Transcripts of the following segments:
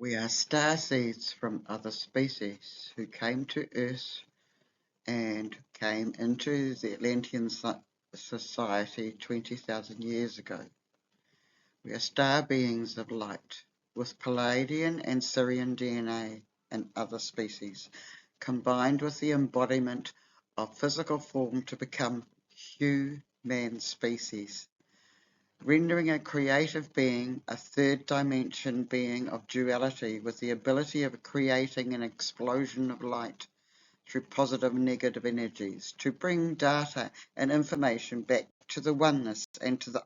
We are starseeds from other species who came to Earth and came into the Atlantean society 20,000 years ago. We are star beings of light with Pleiadean and Sirian DNA and other species, combined with the embodiment of physical form to become human species, rendering a creative being a third dimension being of duality with the ability of creating an explosion of light through positive and negative energies to bring data and information back to the oneness and to the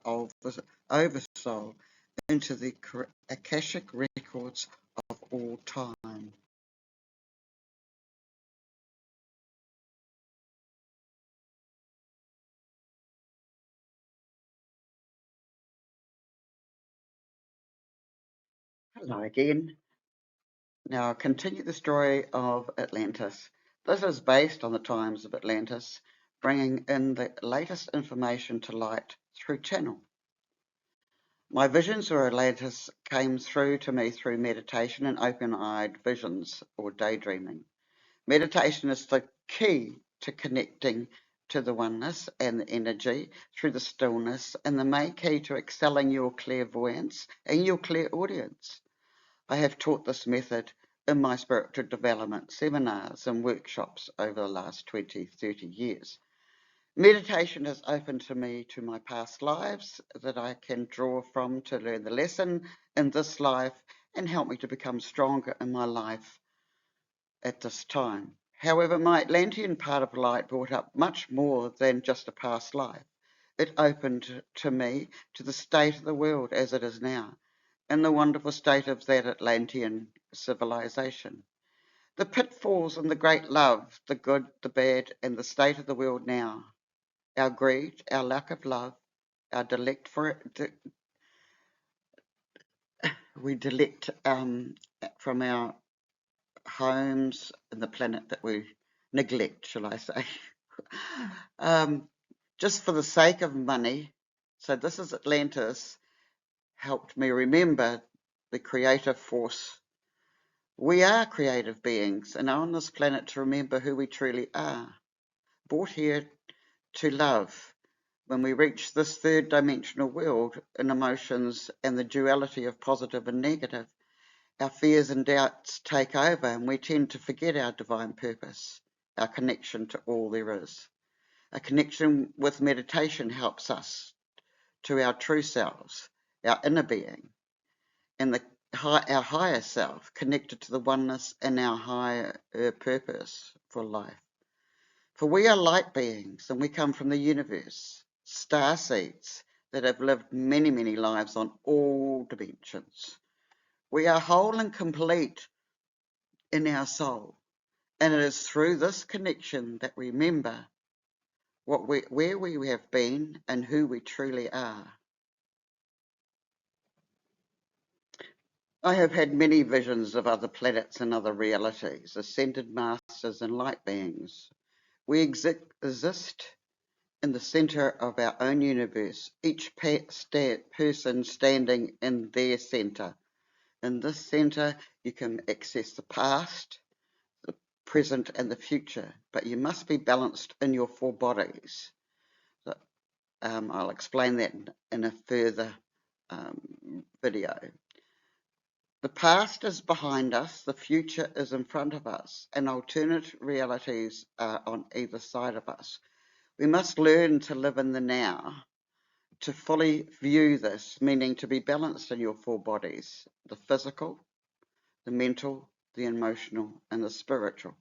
oversoul into the Akashic records of all time. Hello again. Now I'll continue the story of Atlantis. This is based on the times of Atlantis, bringing in the latest information to light through channel. My visions of Atlantis came through to me through meditation and open-eyed visions or daydreaming. Meditation is the key to connecting to the oneness and the energy through the stillness, and the main key to excelling your clairvoyance and your clairaudience. I have taught this method in my spiritual development seminars and workshops over the last 20, 30 years. Meditation has opened to me to my past lives that I can draw from to learn the lesson in this life and help me to become stronger in my life at this time. However, my Atlantean part of light brought up much more than just a past life. It opened to me to the state of the world as it is now, and the wonderful state of that Atlantean civilization. The pitfalls and the great love, the good, the bad, and the state of the world now. Our greed, our lack of love, our delect for it. We delect from our homes and the planet that we neglect, shall I say. Just for the sake of money. So this is Atlantis, helped me remember the creative force. We are creative beings and are on this planet to remember who we truly are. Brought here to love. When we reach this third dimensional world in emotions and the duality of positive and negative, our fears and doubts take over and we tend to forget our divine purpose, our connection to all there is. A connection with meditation helps us to our true selves, our inner being, and our higher self, connected to the oneness and our higher purpose for life. For we are light beings and we come from the universe, star seeds that have lived many, many lives on all dimensions. We are whole and complete in our soul, and it is through this connection that we remember where we have been and who we truly are. I have had many visions of other planets and other realities, ascended masters and light beings. We exist in the center of our own universe, each person standing in their center. In this center, you can access the past, the present, and the future, but you must be balanced in your four bodies. So, I'll explain that in a further video. The past is behind us, the future is in front of us, and alternate realities are on either side of us. We must learn to live in the now, to fully view this, meaning to be balanced in your four bodies, the physical, the mental, the emotional, and the spiritual.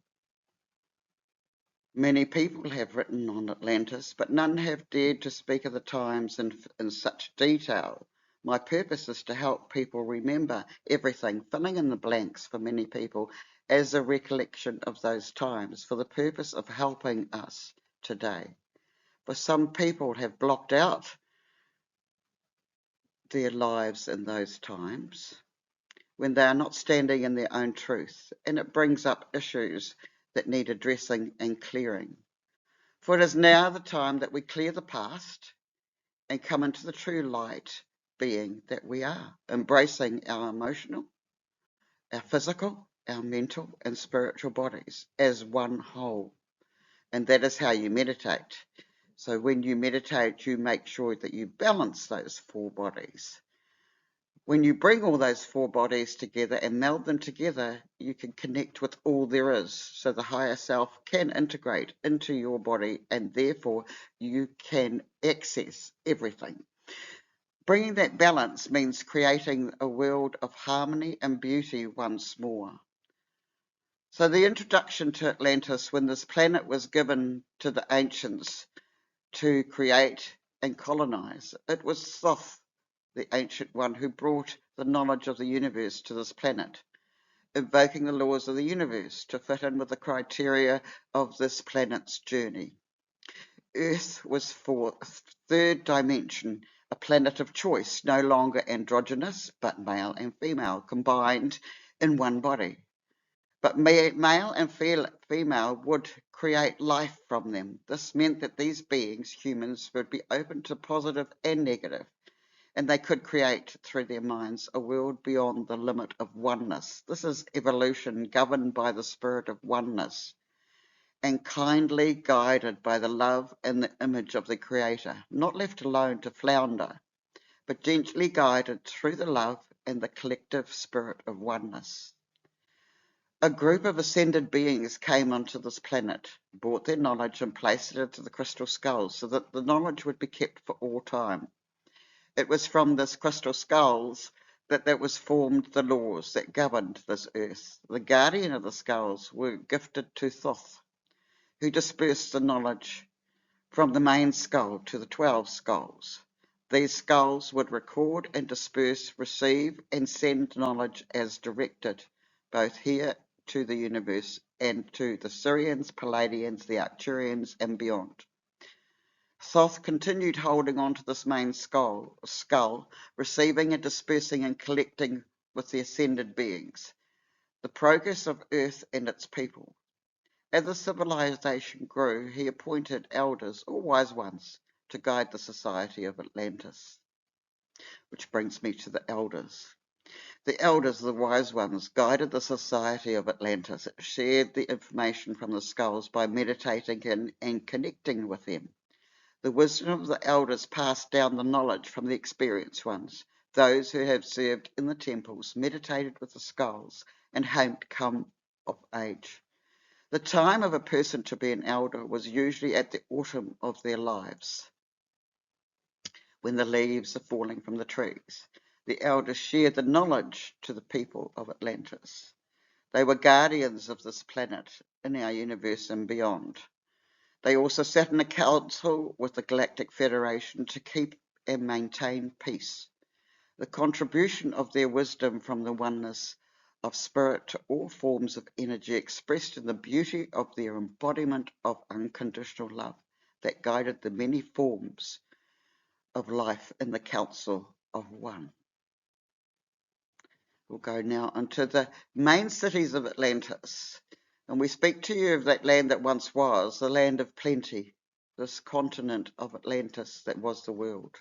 Many people have written on Atlantis, but none have dared to speak of the times in such detail. My purpose is to help people remember everything, filling in the blanks for many people as a recollection of those times for the purpose of helping us today. For some people have blocked out their lives in those times when they are not standing in their own truth, and it brings up issues that need addressing and clearing. For it is now the time that we clear the past and come into the true light being that we are, embracing our emotional, our physical, our mental and spiritual bodies as one whole. And that is how you meditate. So when you meditate, you make sure that you balance those four bodies. When you bring all those four bodies together and meld them together, you can connect with all there is. So the higher self can integrate into your body and therefore you can access everything. Bringing that balance means creating a world of harmony and beauty once more. So the introduction to Atlantis, when this planet was given to the ancients to create and colonize, it was Thoth, the ancient one, who brought the knowledge of the universe to this planet, invoking the laws of the universe to fit in with the criteria of this planet's journey. Earth was for third dimension, a planet of choice, no longer androgynous, but male and female combined in one body. But male and female would create life from them. This meant that these beings, humans, would be open to positive and negative, and they could create through their minds a world beyond the limit of oneness. This is evolution governed by the spirit of oneness and kindly guided by the love and the image of the Creator, not left alone to flounder, but gently guided through the love and the collective spirit of oneness. A group of ascended beings came onto this planet, brought their knowledge and placed it into the crystal skulls so that the knowledge would be kept for all time. It was from this crystal skulls that was formed the laws that governed this earth. The guardian of the skulls were gifted to Thoth, who dispersed the knowledge from the main skull to the 12 skulls. These skulls would record and disperse, receive and send knowledge as directed, both here to the universe and to the Sirians, Pleiadians, the Arcturians and beyond. Thoth continued holding on to this main skull, receiving and dispersing and collecting with the ascended beings, the progress of Earth and its people. As the civilization grew, he appointed elders or wise ones to guide the society of Atlantis. Which brings me to the elders. The elders, the wise ones, guided the society of Atlantis, shared the information from the skulls by meditating and connecting with them. The wisdom of the elders passed down the knowledge from the experienced ones, those who have served in the temples, meditated with the skulls, and had come of age. The time of a person to be an elder was usually at the autumn of their lives, when the leaves are falling from the trees. The elders shared the knowledge to the people of Atlantis. They were guardians of this planet, in our universe and beyond. They also sat in a council with the Galactic Federation to keep and maintain peace. The contribution of their wisdom from the oneness of spirit to all forms of energy expressed in the beauty of their embodiment of unconditional love that guided the many forms of life in the Council of One. We'll go now into the main cities of Atlantis. And we speak to you of that land that once was, the land of plenty, this continent of Atlantis that was the world,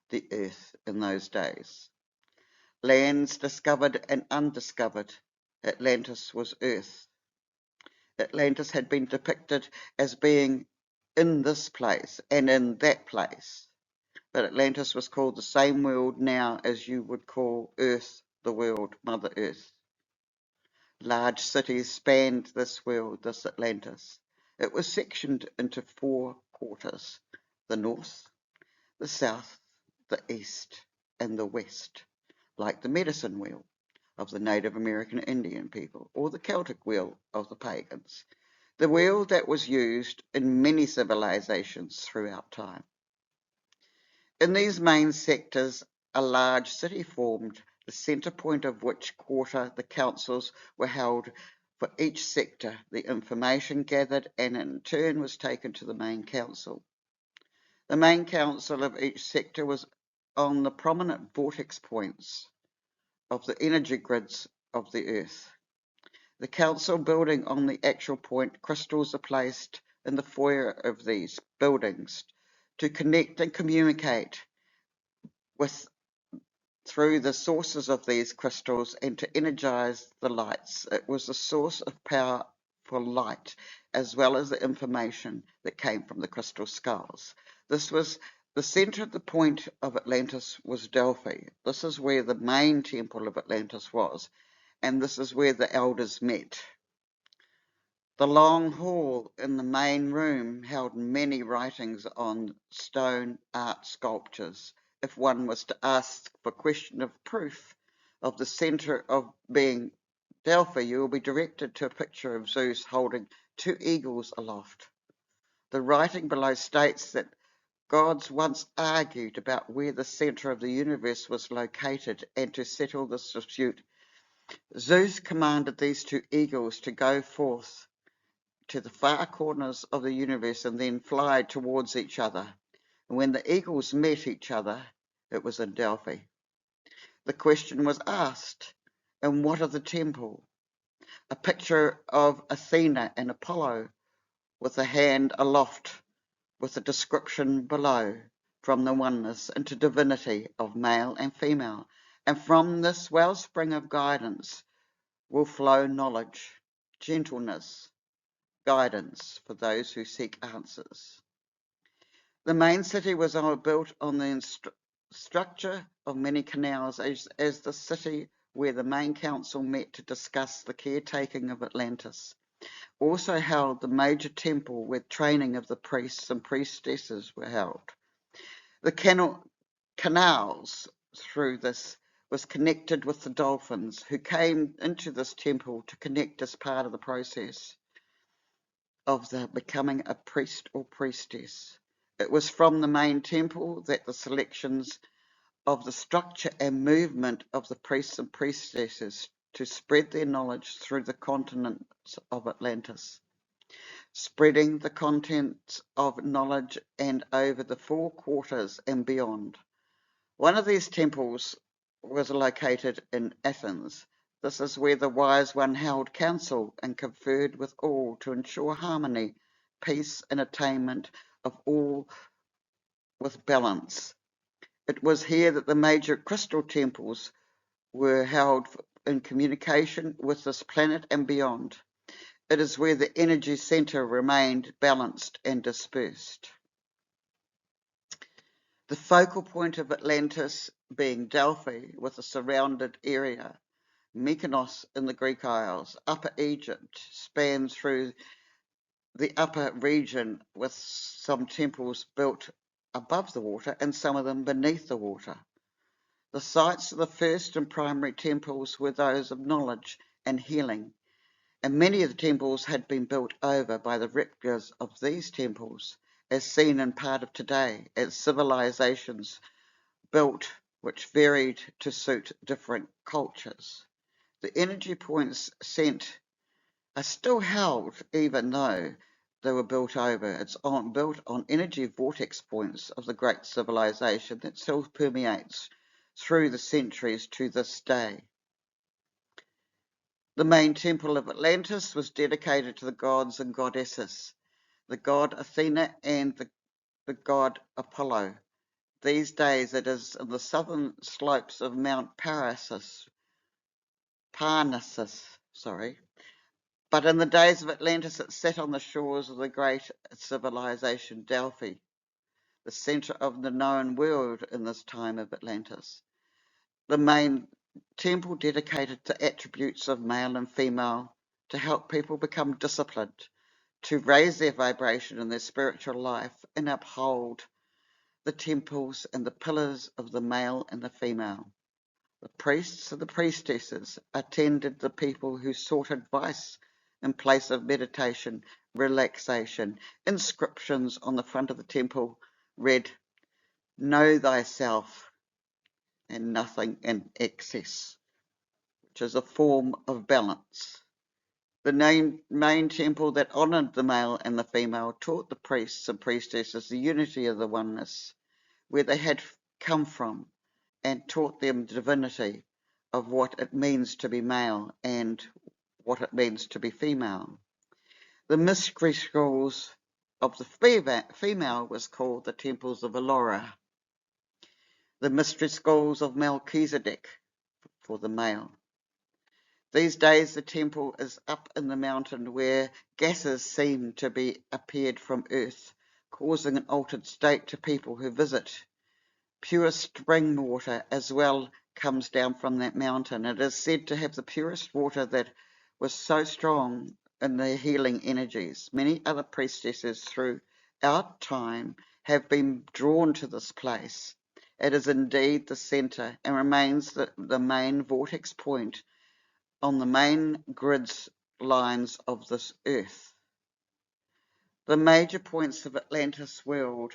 the earth in those days. Lands discovered and undiscovered, Atlantis was earth. Atlantis had been depicted as being in this place and in that place. But Atlantis was called the same world now as you would call Earth, the world, Mother Earth. Large cities spanned this world, this Atlantis. It was sectioned into 4 quarters: the north, the south, the east, and the west, like the medicine wheel of the Native American Indian people, or the Celtic wheel of the pagans, the wheel that was used in many civilizations throughout time. In these main sectors, a large city formed, the centre point of which quarter the councils were held for each sector. The information gathered and in turn was taken to the main council. The main council of each sector was on the prominent vortex points of the energy grids of the earth. The council building on the actual point, crystals are placed in the foyer of these buildings to connect and communicate with through the sources of these crystals and to energize the lights. It was a source of power for light, as well as the information that came from the crystal skulls. This was the center of the point of Atlantis was Delphi. This is where the main temple of Atlantis was, and this is where the elders met. The long hall in the main room held many writings on stone art sculptures. If one was to ask for question of proof of the center of being Delphi, you will be directed to a picture of Zeus holding two eagles aloft. The writing below states that gods once argued about where the center of the universe was located, and to settle this dispute, Zeus commanded these two eagles to go forth to the far corners of the universe and then fly towards each other. And when the eagles met each other, it was in Delphi. The question was asked, and what of the temple? A picture of Athena and Apollo with a hand aloft, with a description below, from the oneness into divinity of male and female. And from this wellspring of guidance will flow knowledge, gentleness, guidance for those who seek answers. The main city was built on the structure of many canals as the city where the main council met to discuss the caretaking of Atlantis. Also held the major temple where training of the priests and priestesses were held. The canals through this was connected with the dolphins who came into this temple to connect as part of the process of the becoming a priest or priestess. It was from the main temple that the selections of the structure and movement of the priests and priestesses to spread their knowledge through the continents of Atlantis, spreading the contents of knowledge and over the four quarters and beyond. One of these temples was located in Athens. This is where the wise one held council and conferred with all to ensure harmony, peace, and attainment of all with balance. It was here that the major crystal temples were held in communication with this planet and beyond. It is where the energy center remained balanced and dispersed. The focal point of Atlantis being Delphi with a surrounded area, Mykonos in the Greek Isles, Upper Egypt spans through the upper region with some temples built above the water and some of them beneath the water. The sites of the first and primary temples were those of knowledge and healing, and many of the temples had been built over by the replicas of these temples, as seen in part of today, as civilizations built which varied to suit different cultures. The energy points sent are still held even though they were built over. It's built on energy vortex points of the great civilization that still permeates through the centuries to this day. The main temple of Atlantis was dedicated to the gods and goddesses, the god Athena and the god Apollo. These days it is in the southern slopes of Mount Parnassus, but in the days of Atlantis it sat on the shores of the great civilization Delphi, the center of the known world in this time of Atlantis. The main temple dedicated to attributes of male and female to help people become disciplined, to raise their vibration in their spiritual life and uphold the temples and the pillars of the male and the female. The priests and the priestesses attended the people who sought advice in place of meditation, relaxation. Inscriptions on the front of the temple read, "Know thyself and nothing in excess," which is a form of balance. The main temple that honoured the male and the female taught the priests and priestesses the unity of the oneness, where they had come from, and taught them the divinity of what it means to be male and what it means to be female. The mystery schools of the female was called the temples of Allura. the mystery schools of Melchizedek for the male. These days the temple is up in the mountain where gases seem to be appeared from earth, causing an altered state to people who visit. Pure spring water as well comes down from that mountain. It is said to have the purest water that was so strong in their healing energies. Many other priestesses throughout time have been drawn to this place. It is indeed the centre and remains the main vortex point on the main grids lines of this earth. The major points of Atlantis world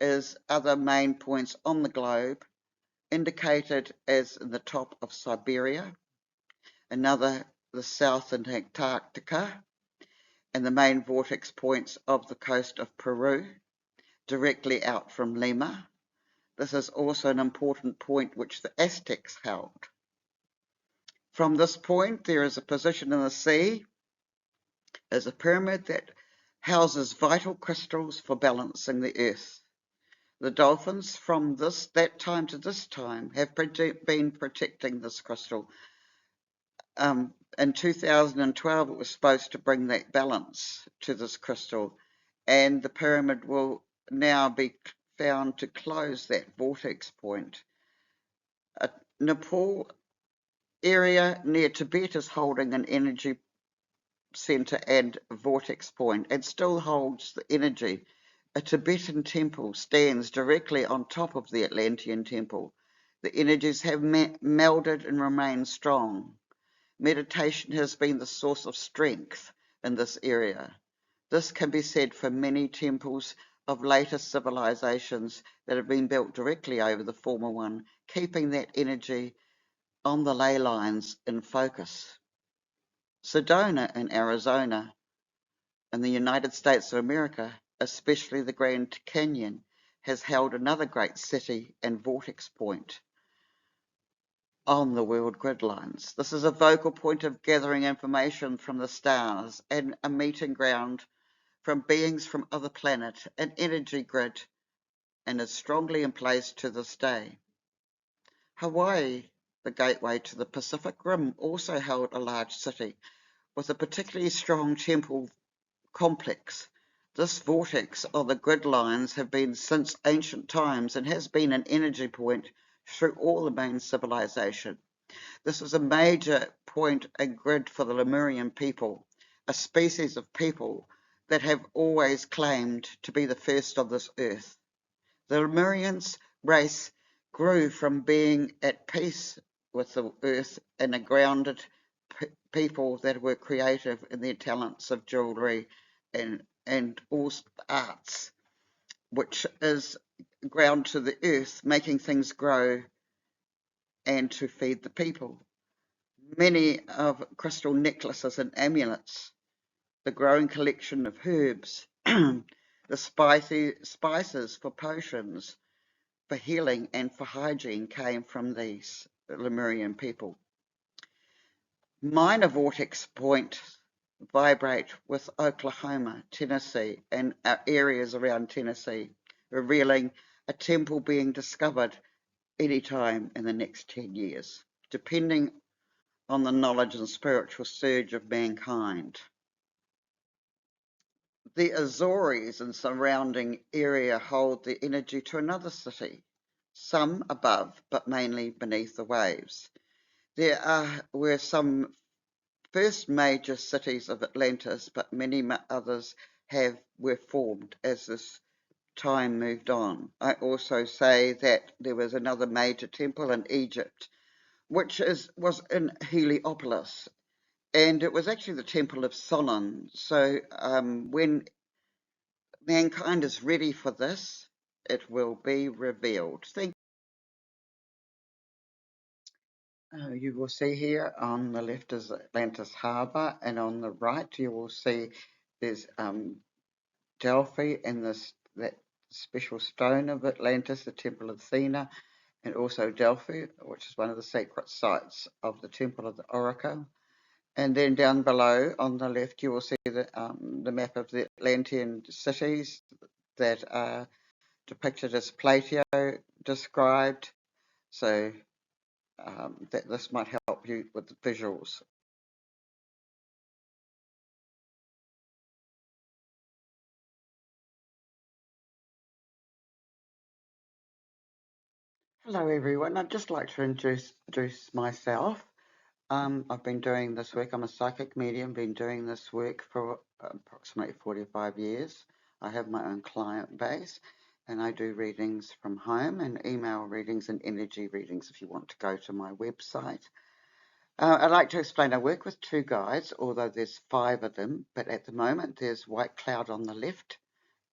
is other main points on the globe, indicated as in the top of Siberia, another the south in Antarctica, and the main vortex points of the coast of Peru, directly out from Lima. This is also an important point which the Aztecs held. From this point, there is a position in the sea as a pyramid that houses vital crystals for balancing the earth. The dolphins from that time to this time have been protecting this crystal. In 2012 it was supposed to bring that balance to this crystal, and the pyramid will now be found to close that vortex point. Nepal area near Tibet is holding an energy centre and vortex point and still holds the energy. A Tibetan temple stands directly on top of the Atlantean temple. The energies have melded and remain strong. Meditation has been the source of strength in this area. This can be said for many temples of later civilizations that have been built directly over the former one, keeping that energy on the ley lines in focus. Sedona in Arizona, in the United States of America, especially the Grand Canyon, has held another great city and vortex point on the world grid lines. This is a focal point of gathering information from the stars and a meeting ground from beings from other planets, an energy grid, and is strongly in place to this day. Hawaii, the gateway to the Pacific Rim, also held a large city with a particularly strong temple complex. This vortex of the grid lines have been since ancient times and has been an energy point through all the main civilization. This was a major point and grid for the Lemurian people, a species of people that have always claimed to be the first on this earth. The Lemurians race grew from being at peace with the earth and a grounded people that were creative in their talents of jewellery and all arts, which is ground to the earth, making things grow and to feed the people. Many of crystal necklaces and amulets, the growing collection of herbs, the spices for potions, for healing and for hygiene came from these Lemurian people. Minor vortex points vibrate with Oklahoma, Tennessee, and areas around Tennessee, revealing a temple being discovered any time in the next 10 years, depending on the knowledge and spiritual surge of mankind. The Azores and surrounding area hold the energy to another city, some above but mainly beneath the waves. There were some first major cities of Atlantis, but many others were formed as this time moved on. I also say that there was another major temple in Egypt, which was in Heliopolis, and it was actually the temple of Solon. So when mankind is ready for this, it will be revealed. You will see here on the left is Atlantis Harbour, and on the right you will see there's Delphi and that special stone of Atlantis, the Temple of Athena, and also Delphi, which is one of the sacred sites of the Temple of the Oracle. And then down below on the left you will see the map of the Atlantean cities that are depicted as Pleiadean described, so that this might help you with the visuals. Hello everyone, I'd just like to introduce myself. I've been doing this work, I'm a psychic medium, been doing this work for approximately 45 years. I have my own client base and I do readings from home and email readings and energy readings if you want to go to my website. I'd like to explain I work with 2 guides, although there's 5 of them, but at the moment there's White Cloud on the left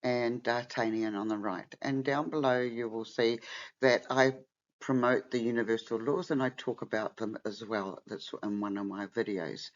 and D'Artagnan on the right. And down below you will see that I promote the universal laws and I talk about them as well. That's in one of my videos.